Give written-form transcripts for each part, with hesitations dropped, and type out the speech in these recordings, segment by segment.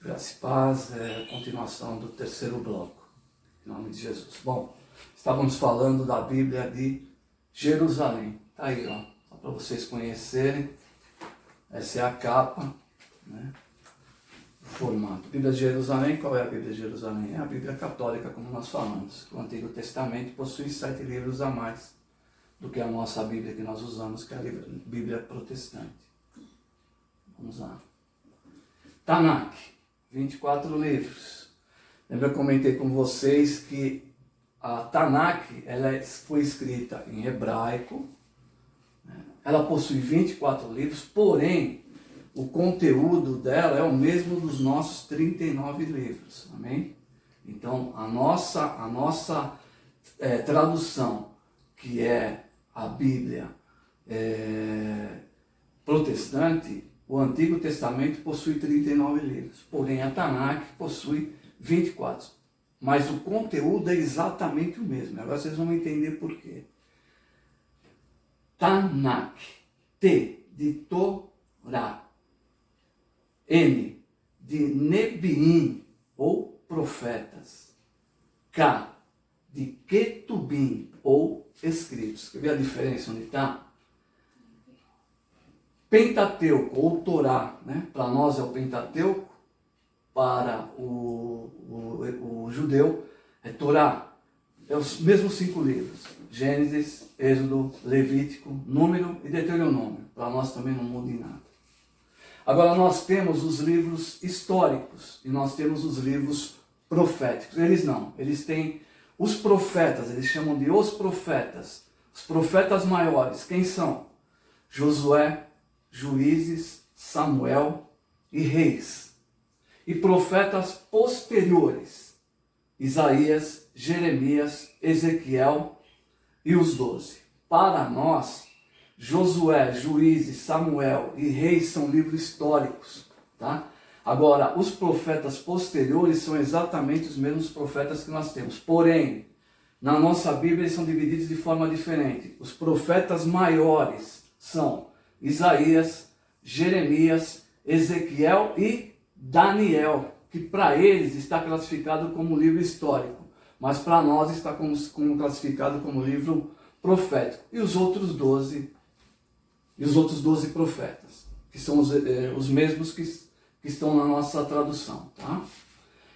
Graça e paz, é a continuação do terceiro bloco, em nome de Jesus. Bom, estávamos falando da Bíblia de Jerusalém. Tá aí, ó, só para vocês conhecerem. Essa é a capa, né? O formato. Bíblia de Jerusalém, qual é a Bíblia de Jerusalém? É a Bíblia católica, como nós falamos. O Antigo Testamento possui 7 livros a mais do que a nossa Bíblia que nós usamos, que é a Bíblia protestante. Vamos lá. Tanakh, 24 livros. Lembra que eu comentei com vocês que a Tanakh ela foi escrita em hebraico, né? Ela possui 24 livros, porém o conteúdo dela é o mesmo dos nossos 39 livros, amém? Então a nossa tradução, que é a Bíblia protestante, o Antigo Testamento possui 39 livros, porém a Tanakh possui 24. Mas o conteúdo é exatamente o mesmo. Agora vocês vão entender por quê. Tanakh, T de Torá, N de Nebiim ou profetas, K de Ketubim ou escritos. Quer ver a diferença onde está? Pentateuco ou Torá, né? Para nós é o Pentateuco, para o judeu é Torá. É os mesmos 5 livros: Gênesis, Êxodo, Levítico, Número e Deuteronômio. Para nós também não muda em nada. Agora nós temos os livros históricos e nós temos os livros proféticos. Eles não, eles têm os profetas, eles chamam de os profetas maiores. Quem são? Josué, Juízes, Samuel e Reis. E profetas posteriores: Isaías, Jeremias, Ezequiel e os 12. Para nós, Josué, Juízes, Samuel e Reis são livros históricos, tá? Agora, os profetas posteriores são exatamente os mesmos profetas que nós temos. Porém, na nossa Bíblia eles são divididos de forma diferente. Os profetas maiores são Isaías, Jeremias, Ezequiel e Daniel, que para eles está classificado como livro histórico, mas para nós está classificado como livro profético. E os outros 12 profetas, que são os mesmos que estão na nossa tradução, tá?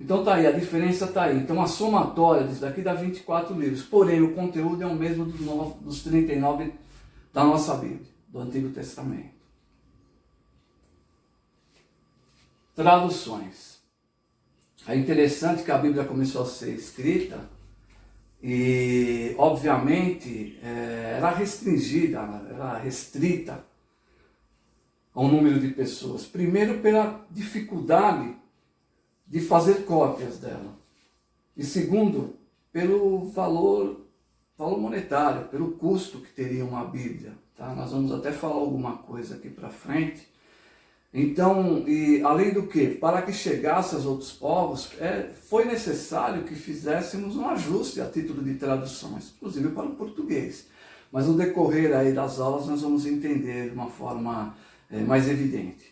Então tá aí, a diferença tá aí. Então a somatória disso daqui dá 24 livros, porém o conteúdo é o mesmo dos 39 da nossa Bíblia, do Antigo Testamento. Traduções. É interessante que a Bíblia começou a ser escrita e, obviamente, era restringida, era restrita ao número de pessoas. Primeiro, pela dificuldade de fazer cópias dela. E segundo, pelo valor monetário, pelo custo que teria uma Bíblia. Tá? Nós vamos até falar alguma coisa aqui para frente. Então, e além do que, para que chegasse aos outros povos, foi necessário que fizéssemos um ajuste a título de traduções, inclusive para o português. Mas no decorrer aí das aulas nós vamos entender de uma forma mais evidente.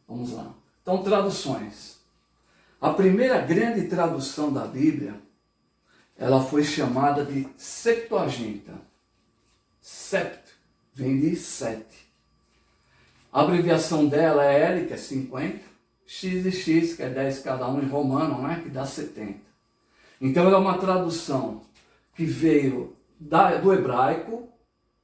Vamos lá. Então, traduções. A primeira grande tradução da Bíblia, ela foi chamada de Septuaginta. Sept vem de 7. A abreviação dela é L, que é 50, X e X, que é 10 cada um em romano, né, que dá 70. Então ela é uma tradução que veio do hebraico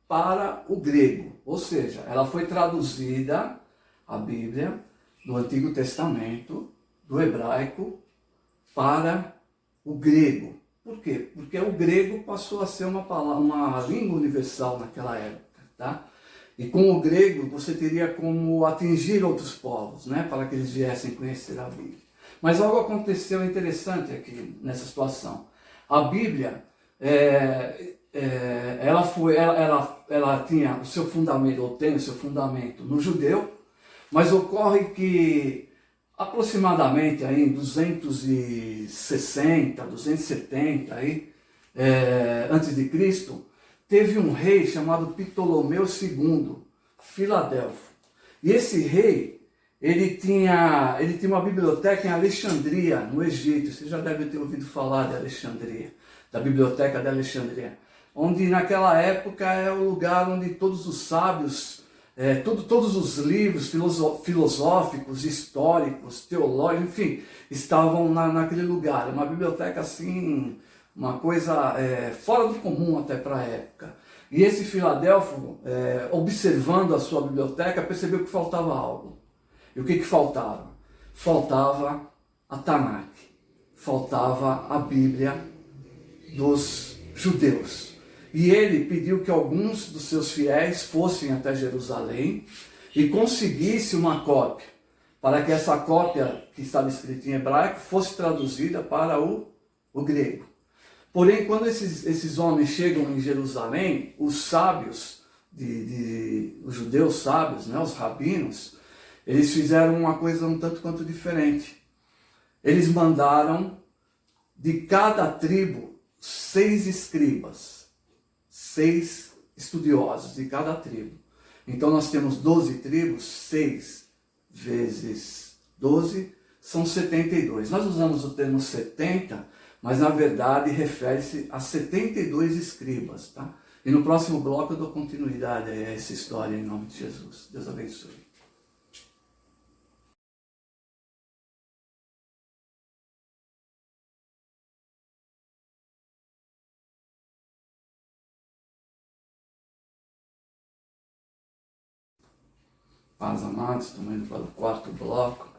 para o grego. Ou seja, ela foi traduzida, a Bíblia, do Antigo Testamento, do hebraico para o grego. Por quê? Porque o grego passou a ser uma língua universal naquela época, tá? E com o grego você teria como atingir outros povos, né, para que eles viessem conhecer a Bíblia. Mas algo aconteceu interessante aqui nessa situação. A Bíblia, ela tinha o seu fundamento, ou tem o seu fundamento no judeu, mas ocorre que aproximadamente aí em 260, 270 aí, antes de Cristo, teve um rei chamado Ptolomeu II, Filadelfo. E esse rei, ele tinha uma biblioteca em Alexandria, no Egito. Você já deve ter ouvido falar de Alexandria, da Biblioteca de Alexandria, onde naquela época é o lugar onde todos os sábios, todos os livros filosóficos, históricos, teológicos, enfim, estavam naquele lugar. É uma biblioteca assim, uma coisa fora do comum até para a época. E esse Filadelfo, observando a sua biblioteca, percebeu que faltava algo. E o que faltava? Faltava a Tanakh, faltava a Bíblia dos judeus. E ele pediu que alguns dos seus fiéis fossem até Jerusalém e conseguisse uma cópia, para que essa cópia que estava escrita em hebraico fosse traduzida para o grego. Porém, quando esses homens chegam em Jerusalém, os sábios, os judeus sábios, né, os rabinos, eles fizeram uma coisa um tanto quanto diferente. Eles mandaram de cada tribo 6 escribas, 6 estudiosos de cada tribo. Então nós temos 12 tribos, 6 vezes 12 são 72. Nós usamos o termo 70, mas na verdade refere-se a 72 escribas, tá? E no próximo bloco eu dou continuidade a essa história em nome de Jesus. Deus abençoe. Paz, amados, estamos indo para o 4º bloco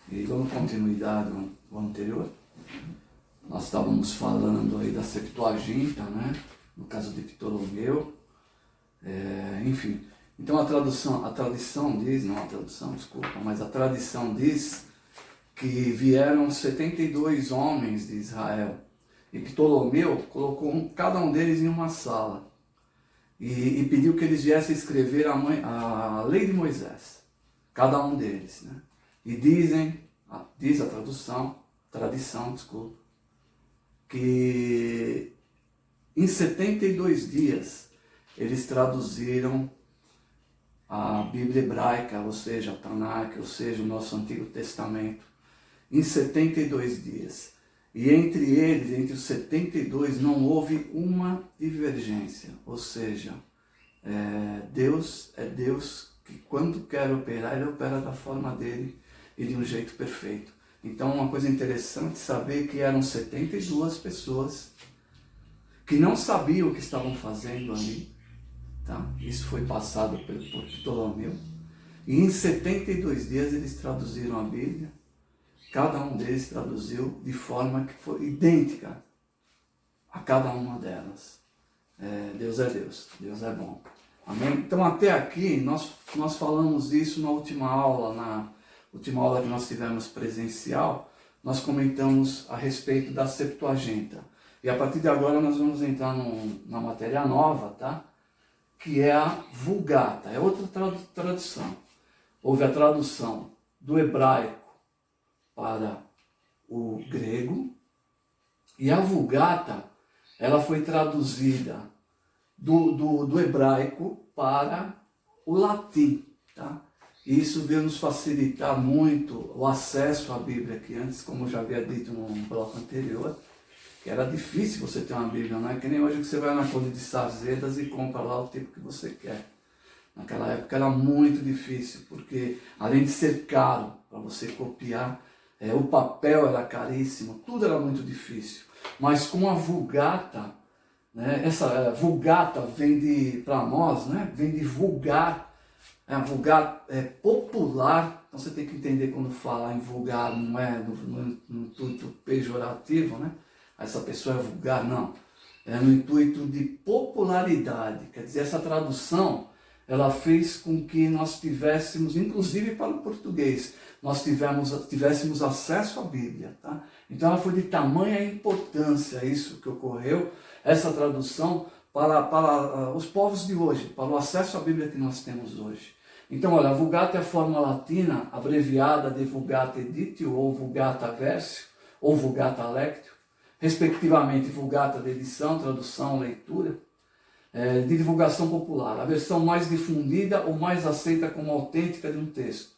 e dando continuidade ao anterior. Nós estávamos falando aí da Septuaginta, né? No caso de Ptolomeu, enfim. Então a tradição diz, não a tradução, desculpa, mas a tradição diz que vieram 72 homens de Israel e Ptolomeu colocou cada um deles em uma sala. E pediu que eles viessem escrever a lei de Moisés, cada um deles, né? E diz a tradição, que em 72 dias eles traduziram a Bíblia hebraica, ou seja, a Tanakh, ou seja, o nosso Antigo Testamento, em 72 dias. E entre eles, entre os 72, não houve uma divergência. Ou seja, Deus é Deus que quando quer operar, Ele opera da forma dele e de um jeito perfeito. Então, uma coisa interessante saber que eram 72 pessoas que não sabiam o que estavam fazendo ali. Tá? Isso foi passado por Ptolomeu. E em 72 dias eles traduziram a Bíblia. Cada um deles traduziu de forma que foi idêntica a cada uma delas. Deus é Deus, Deus é bom. Amém? Então até aqui nós falamos isso na última aula que nós tivemos presencial, nós comentamos a respeito da Septuaginta. E a partir de agora nós vamos entrar na matéria nova, tá? Que é a Vulgata, é outra tradução. Houve a tradução do hebraico para o grego, e a Vulgata, ela foi traduzida do hebraico para o latim, tá? E isso veio nos facilitar muito o acesso à Bíblia, que antes, como eu já havia dito no bloco anterior, que era difícil você ter uma Bíblia, não é que nem hoje que você vai na Conde de Sazedas e compra lá o tipo que você quer. Naquela época era muito difícil, porque além de ser caro para você copiar, o papel era caríssimo, tudo era muito difícil. Mas com a Vulgata, né, essa Vulgata vem para nós, né, vem de vulgar, vulgar é popular, então você tem que entender quando fala em vulgar, não é no intuito pejorativo, né, essa pessoa é vulgar, não. É no intuito de popularidade, quer dizer, essa tradução, ela fez com que nós tivéssemos, inclusive para o português, nós tivéssemos acesso à Bíblia, tá? Então ela foi de tamanha importância isso que ocorreu, essa tradução para os povos de hoje, para o acesso à Bíblia que nós temos hoje. Então, olha, a Vulgata é a forma latina, abreviada de Vulgata Editio, ou Vulgata Versio, ou Vulgata Lectio, respectivamente Vulgata de edição, tradução, leitura, de divulgação popular, a versão mais difundida ou mais aceita como autêntica de um texto.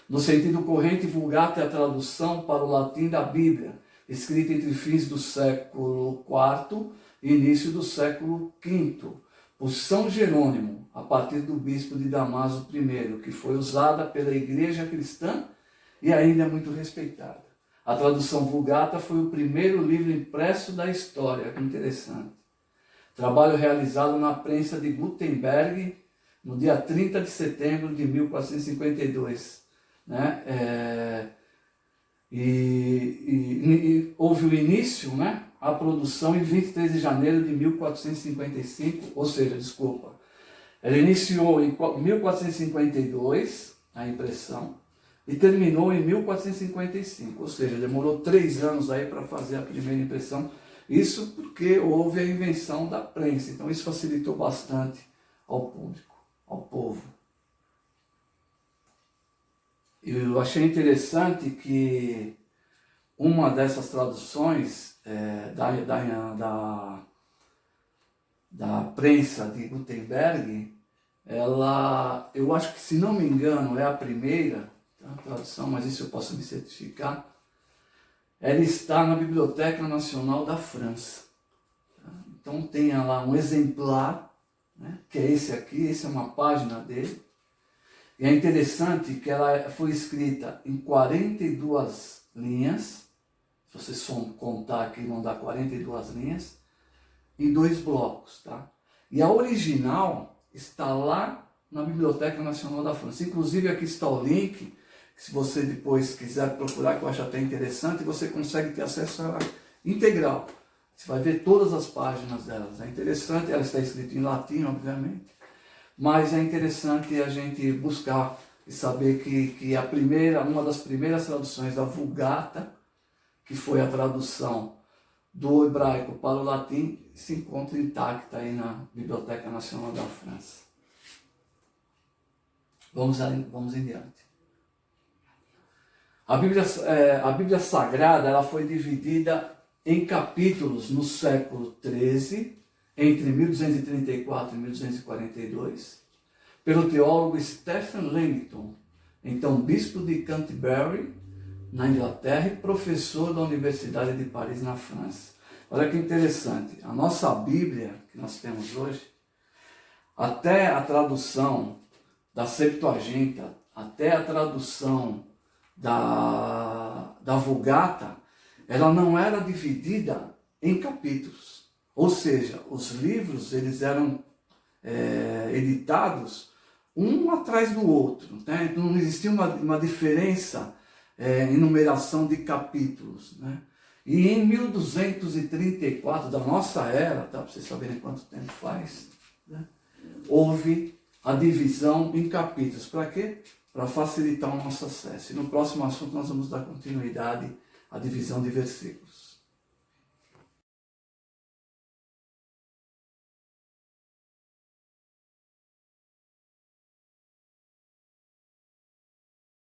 No sentido corrente, Vulgata é a tradução para o latim da Bíblia, escrita entre fins do século IV e início do século V, por São Jerônimo, a partir do bispo de Damaso I, que foi usada pela Igreja Cristã e ainda é muito respeitada. A tradução Vulgata foi o primeiro livro impresso da história, que interessante. Trabalho realizado na prensa de Gutenberg no dia 30 de setembro de 1452. Né? Houve o início, né? A produção em 23 de janeiro de 1455, ou seja, desculpa, ela iniciou em 1452, a impressão, e terminou em 1455, ou seja, demorou 3 anos aí para fazer a primeira impressão. Isso porque houve a invenção da prensa, então isso facilitou bastante ao público, ao povo. Eu achei interessante que uma dessas traduções da prensa de Gutenberg, eu acho que, se não me engano, é a primeira tradução, mas isso eu posso me certificar, ela está na Biblioteca Nacional da França. Então tem lá um exemplar, né, que é esse aqui, essa é uma página dele. E é interessante que ela foi escrita em 42 linhas, se você contar aqui vão dar 42 linhas, em 2 blocos. Tá? E a original está lá na Biblioteca Nacional da França. Inclusive aqui está o link, se você depois quiser procurar, que eu acho até interessante, você consegue ter acesso a ela integral. Você vai ver todas as páginas delas. É interessante, ela está escrita em latim, obviamente, mas é interessante a gente buscar e saber que uma das primeiras traduções da Vulgata, que foi a tradução do hebraico para o latim, se encontra intacta aí na Biblioteca Nacional da França. Vamos em diante. A Bíblia Sagrada ela foi dividida em capítulos no século XIII, entre 1234 e 1242, pelo teólogo Stephen Langton, então bispo de Canterbury, na Inglaterra, e professor da Universidade de Paris, na França. Olha que interessante, a nossa Bíblia, que nós temos hoje, até a tradução da Septuaginta, até a tradução da Vulgata, ela não era dividida em capítulos. Ou seja, os livros eles eram editados um atrás do outro. Né? Então não existia uma diferença em numeração de capítulos. Né? E em 1234, da nossa era, tá? Para vocês saberem quanto tempo faz, né? Houve a divisão em capítulos. Para quê? Para facilitar o nosso acesso. E no próximo assunto nós vamos dar continuidade à divisão de versículos.